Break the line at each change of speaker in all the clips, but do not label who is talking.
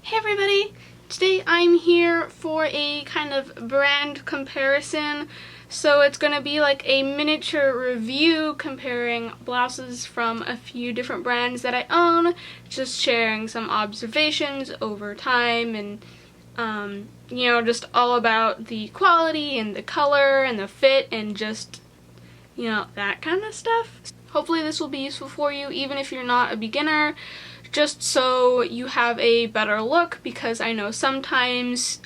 Hey everybody! Today I'm here for a kind of brand comparison. So it's going to be like a miniature review comparing blouses from a few different brands that I own, just sharing some observations over time and you know, just all about the quality and the color and the fit and just, you know, that kind of stuff. Hopefully this will be useful for you even if you're not a beginner, just so you have a better look, because I know sometimes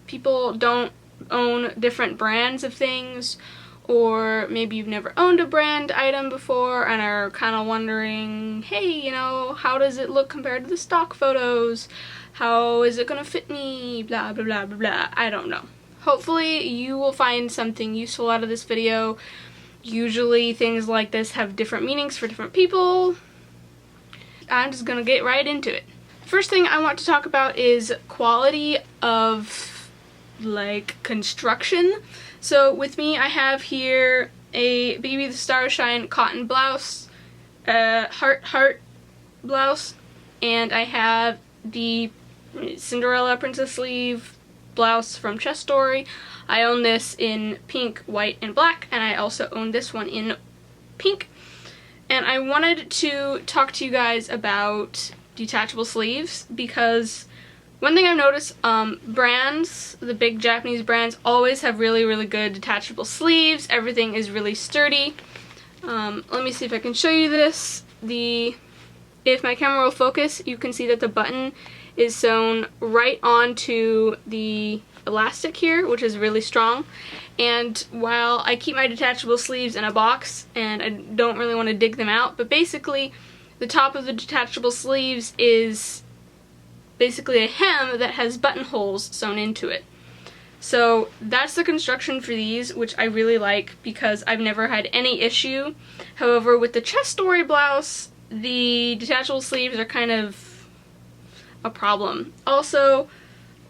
people don't own different brands of things, or maybe you've never owned a brand item before and are kind of wondering, hey, you know, how does it look compared to the stock photos? How is it gonna fit me? Blah blah blah blah blah. I don't know. Hopefully you will find something useful out of this video. Usually things like this have different meanings for different people. I'm just gonna get right into it. First thing I want to talk about is quality of like construction. So with me I have here a Baby the Starshine cotton blouse, heart blouse, and I have the Cinderella princess sleeve blouse from Chestory. I own this in pink, white, and black, and I also own this one in pink. And I wanted to talk to you guys about detachable sleeves, because one thing I've noticed, brands, the big Japanese brands, always have really good detachable sleeves. Everything is really sturdy. Let me see if I can show you this. If my camera will focus, you can see that the button is sewn right onto the elastic here, which is really strong. And while I keep my detachable sleeves in a box and I don't really want to dig them out, but basically the top of the detachable sleeves is basically a hem that has buttonholes sewn into it. So that's the construction for these, which I really like because I've never had any issue. However, with the Chestory blouse, the detachable sleeves are kind of a problem. Also,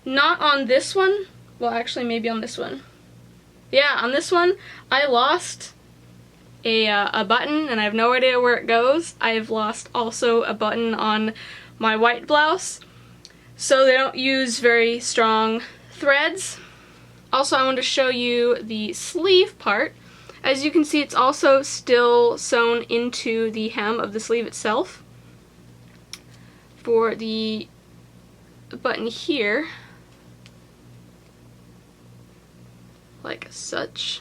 not on this one. Well, actually, maybe on this one. Yeah, on this one, I lost a button, and I have no idea where it goes. I've lost also a button on my white blouse, so they don't use very strong threads. Also, I want to show you the sleeve part. As you can see, it's also still sewn into the hem of the sleeve itself. For the button here, like such.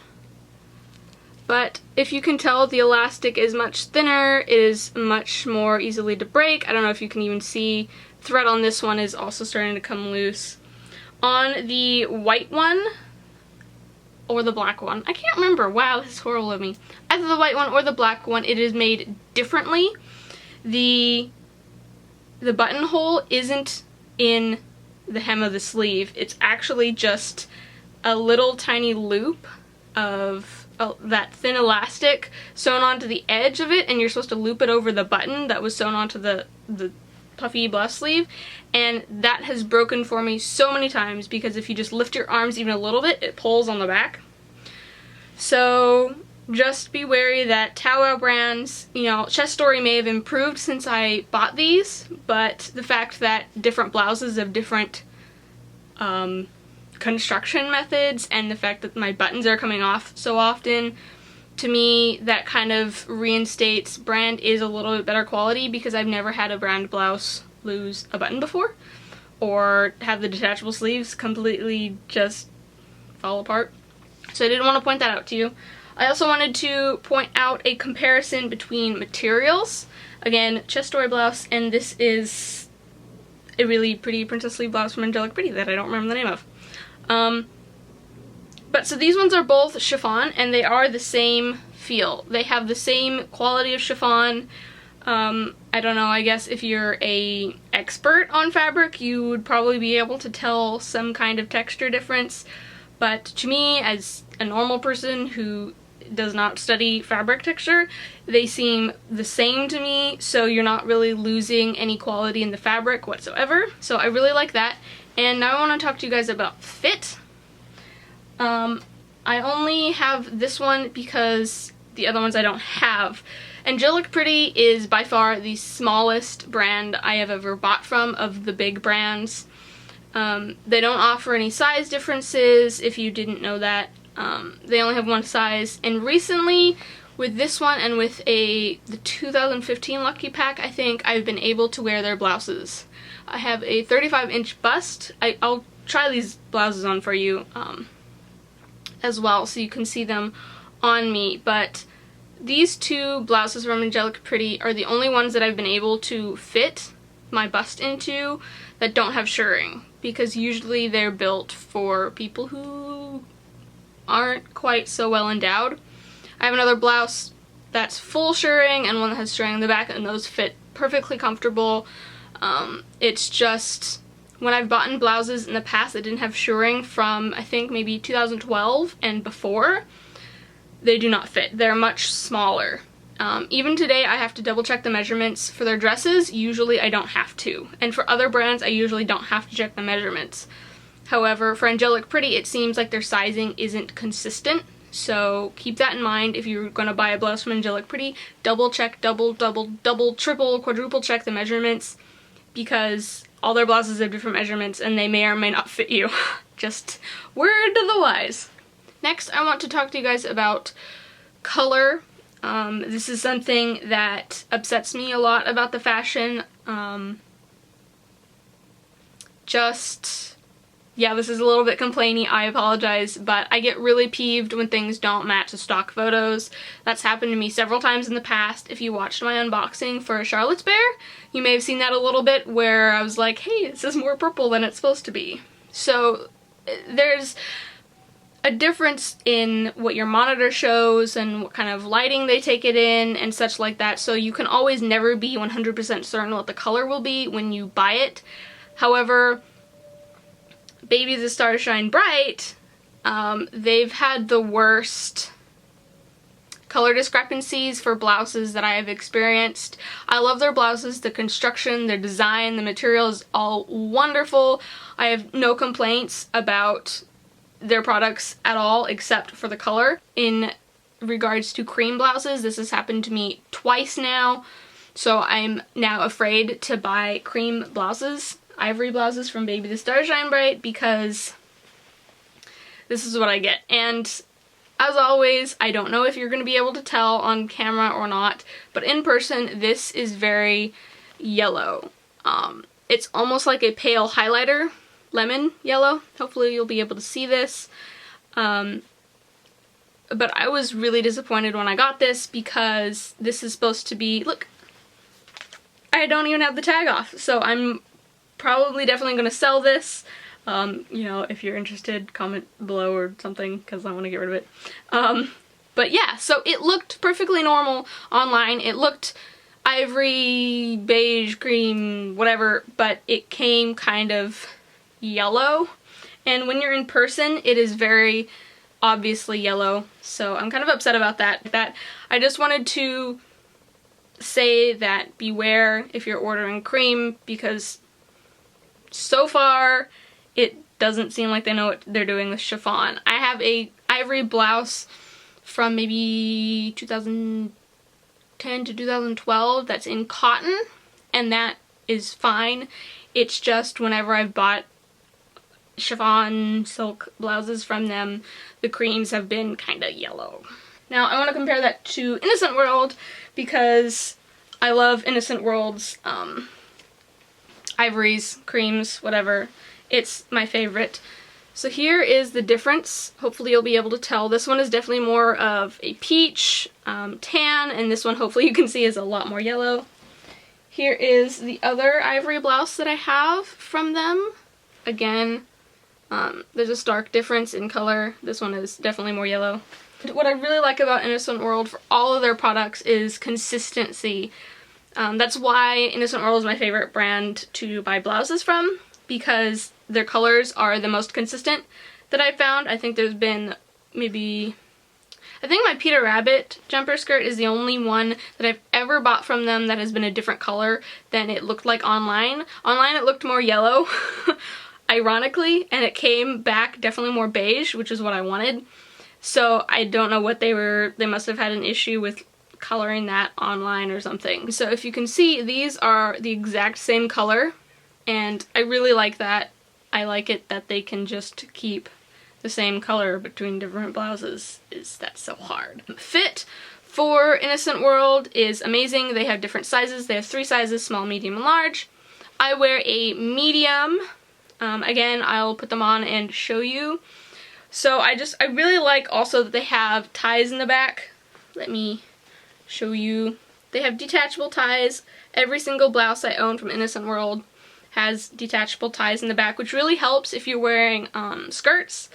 But if you can tell, the elastic is much thinner, it is much more easily to break. I don't know if you can even see, thread on this one is also starting to come loose. On the white one, or the black one, I can't remember, wow, this is horrible of me. Either the white one or the black one, it is made differently. The buttonhole isn't in the hem of the sleeve, it's actually just a little tiny loop of that thin elastic sewn onto the edge of it, and you're supposed to loop it over the button that was sewn onto the puffy blouse sleeve, and that has broken for me so many times because if you just lift your arms even a little bit, it pulls on the back. So just be wary that Taobao brands, you know, Chestory may have improved since I bought these, but the fact that different blouses have different construction methods, and the fact that my buttons are coming off so often, to me that kind of reinstates brand is a little bit better quality, because I've never had a brand blouse lose a button before or have the detachable sleeves completely just fall apart. So I didn't want to point that out to you. I also wanted to point out a comparison between materials. Again, Chestory blouse, and this is a really pretty princess sleeve blouse from Angelic Pretty that I don't remember the name of. But so these ones are both chiffon, and they are the same feel. They have the same quality of chiffon. I don't know, I guess if you're a expert on fabric, you would probably be able to tell some kind of texture difference. But to me, as a normal person who does not study fabric texture, they seem the same to me, so you're not really losing any quality in the fabric whatsoever. So I really like that. And now I want to talk to you guys about fit. I only have this one because the other ones I don't have. Angelic Pretty is by far the smallest brand I have ever bought from of the big brands. They don't offer any size differences, if you didn't know that. They only have one size, and recently with this one and with the 2015 Lucky Pack, I think I've been able to wear their blouses. I have a 35-inch bust. I'll try these blouses on for you as well so you can see them on me, but these two blouses from Angelic Pretty are the only ones that I've been able to fit my bust into that don't have shirring, because usually they're built for people who aren't quite so well endowed. I have another blouse that's full shirring and one that has shirring in the back, and those fit perfectly comfortable. It's just when I've bought blouses in the past that didn't have shirring from I think maybe 2012 and before, they do not fit. They're much smaller. Even today I have to double check the measurements for their dresses. Usually I don't have to. And for other brands I usually don't have to check the measurements. However, for Angelic Pretty it seems like their sizing isn't consistent. So keep that in mind if you're going to buy a blouse from Angelic Pretty. Double check, double, triple, quadruple check the measurements, because all their blouses have different measurements and they may or may not fit you. Just word to the wise. Next, I want to talk to you guys about color. This is something that upsets me a lot about the fashion. Yeah, this is a little bit complainy, I apologize, but I get really peeved when things don't match the stock photos. That's happened to me several times in the past. If you watched my unboxing for Charlotte's Bear, you may have seen that a little bit where I was like, hey, this is more purple than it's supposed to be. So there's a difference in what your monitor shows and what kind of lighting they take it in and such like that, so you can always never be 100% certain what the color will be when you buy it. However, Baby the Stars Shine Bright, they've had the worst color discrepancies for blouses that I have experienced. I love their blouses, the construction, their design, the material is all wonderful. I have no complaints about their products at all except for the color. In regards to cream blouses, this has happened to me twice now, so I'm now afraid to buy cream blouses, ivory blouses from Baby the Stars Shine Bright, because this is what I get. And as always, I don't know if you're going to be able to tell on camera or not, but in person this is very yellow. It's almost like a pale highlighter, lemon yellow. Hopefully you'll be able to see this. But I was really disappointed when I got this, because this is supposed to be, look, I don't even have the tag off, so I'm probably definitely going to sell this. You know, if you're interested, comment below or something, because I want to get rid of it. But yeah, so it looked perfectly normal online. It looked ivory, beige, cream, whatever, but it came kind of yellow. And when you're in person, it is very obviously yellow. So I'm kind of upset about that. I just wanted to say that beware if you're ordering cream, because so far it doesn't seem like they know what they're doing with chiffon. I have a ivory blouse from maybe 2010 to 2012 that's in cotton, and that is fine. It's just whenever I've bought chiffon silk blouses from them, the creams have been kind of yellow. Now I want to compare that to Innocent World, because I love Innocent World's ivories, creams, whatever. It's my favorite. So here is the difference. Hopefully you'll be able to tell. This one is definitely more of a peach tan, and this one hopefully you can see is a lot more yellow. Here is the other ivory blouse that I have from them. Again, there's a stark difference in color. This one is definitely more yellow. What I really like about Innocent World for all of their products is consistency. That's why Innocent World is my favorite brand to buy blouses from, because their colors are the most consistent that I've found. I think there's been maybe, I think my Peter Rabbit jumper skirt is the only one that I've ever bought from them that has been a different color than it looked like online. Online it looked more yellow, ironically, and it came back definitely more beige, which is what I wanted. So I don't know what they must have had an issue with coloring that online or something. So if you can see, these are the exact same color, and I really like that. I like it that they can just keep the same color between different blouses. That's so hard. Fit for Innocent World is amazing. They have different sizes. They have 3 sizes, small, medium, and large. I wear a medium. Again, I'll put them on and show you. So I really like also that they have ties in the back. Let me show you. They have detachable ties. Every single blouse I own from Innocent World has detachable ties in the back, which really helps if you're wearing skirts,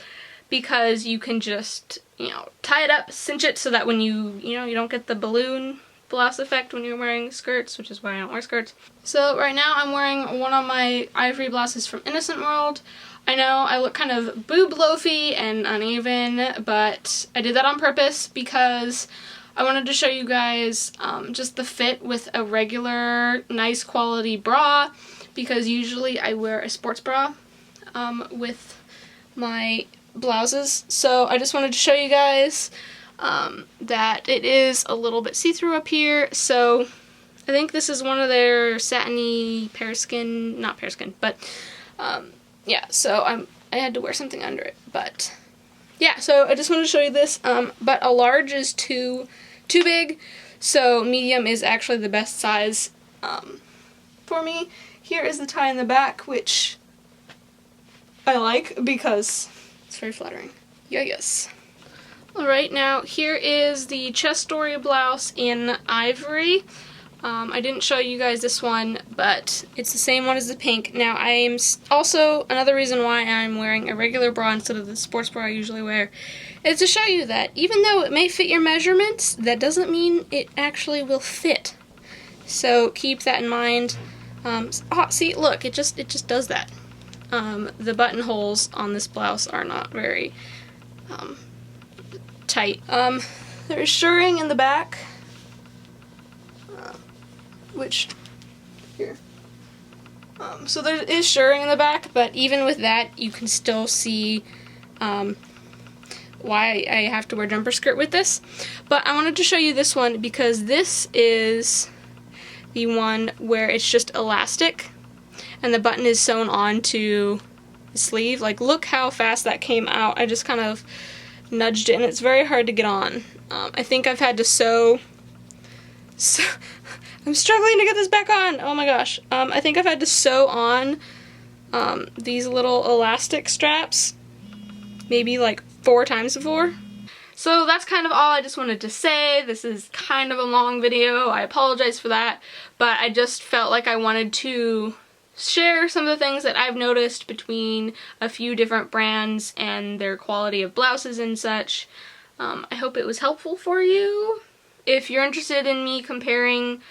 because you can just, you know, tie it up, cinch it so that when you don't get the balloon blouse effect when you're wearing skirts, which is why I don't wear skirts. So right now I'm wearing one of my ivory blouses from Innocent World. I know I look kind of boob loafy and uneven, but I did that on purpose because I wanted to show you guys just the fit with a regular nice quality bra, because usually I wear a sports bra with my blouses. So I just wanted to show you guys that it is a little bit see-through up here. So I think this is one of their satiny pearskin, not pearskin, but yeah, so I had to wear something under it. But yeah, so I just wanted to show you this, but a large is too big, so medium is actually the best size for me. Here is the tie in the back, which I like because it's very flattering. Yes. Alright, now here is the Chestory blouse in ivory. I didn't show you guys this one, but it's the same one as the pink. Now, I'm also, another reason why I'm wearing a regular bra instead of the sports bra I usually wear is to show you that even though it may fit your measurements, that doesn't mean it actually will fit. So keep that in mind. See, look, it just does that. The buttonholes on this blouse are not very tight. There's shirring in the back, which, here. So there is shirring in the back, but even with that, you can still see why I have to wear jumper skirt with this. But I wanted to show you this one because this is the one where it's just elastic and the button is sewn onto the sleeve. Like, look how fast that came out. I just kind of nudged it, and it's very hard to get on. I think I've had to sew. I'm struggling to get this back on. Oh my gosh. I think I've had to sew on these little elastic straps maybe like 4 times before. So that's kind of all I just wanted to say. This is kind of a long video. I apologize for that, but I just felt like I wanted to share some of the things that I've noticed between a few different brands and their quality of blouses and such. I hope it was helpful for you. If you're interested in me comparing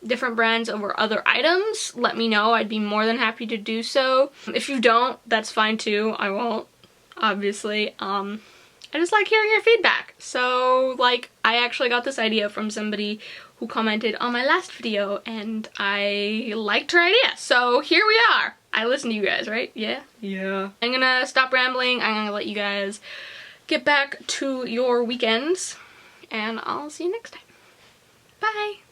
different brands over other items, let me know. I'd be more than happy to do so. If you don't, that's fine too. I won't, obviously. I just like hearing your feedback. So, like, I actually got this idea from somebody who commented on my last video, and I liked her idea. So here we are. I listen to you guys, right? Yeah? Yeah. I'm gonna stop rambling. I'm gonna let you guys get back to your weekends, and I'll see you next time. Bye!